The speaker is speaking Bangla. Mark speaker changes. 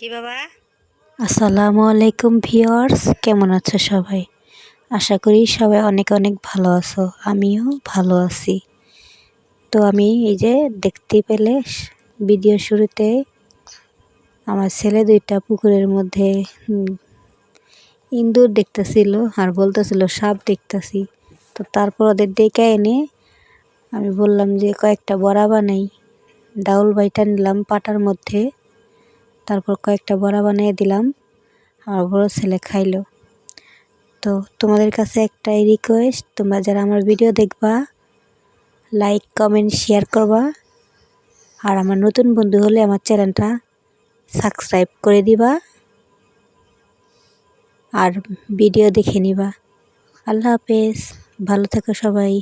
Speaker 1: কি বাবা?
Speaker 2: আসসালামু আলাইকুম ভিউয়ার্স, কেমন আছো সবাই? আশা করি সবাই অনেক অনেক ভালো আছো, আমিও ভালো আছি। তো আমি এই যে দেখতে পেলে ভিডিও শুরুতে আমার ছেলে দুইটা পুকুরের মধ্যে ইঁদুর দেখতেছিল আর বলতেছিল সাপ দেখতেছি। তো তারপর ওদের ডেকে এনে আমি বললাম যে কয়েকটা বড়া বানাই। ডাউল বাইটা নিলাম পাটার মধ্যে, তারপর কয়েকটা বড়া বানিয়ে দিলাম। আমার বড় ছেলে খাইলো। তো তোমাদের কাছে একটাই রিকোয়েস্ট, তোমরা যারা আমার ভিডিও দেখবা লাইক কমেন্ট শেয়ার করবা, আর আমার নতুন বন্ধু হলে আমার চ্যানেলটা সাবস্ক্রাইব করে দিবা আর ভিডিও দেখে নিবা। আল্লাহ হাফেজ, ভালো থেকো সবাই।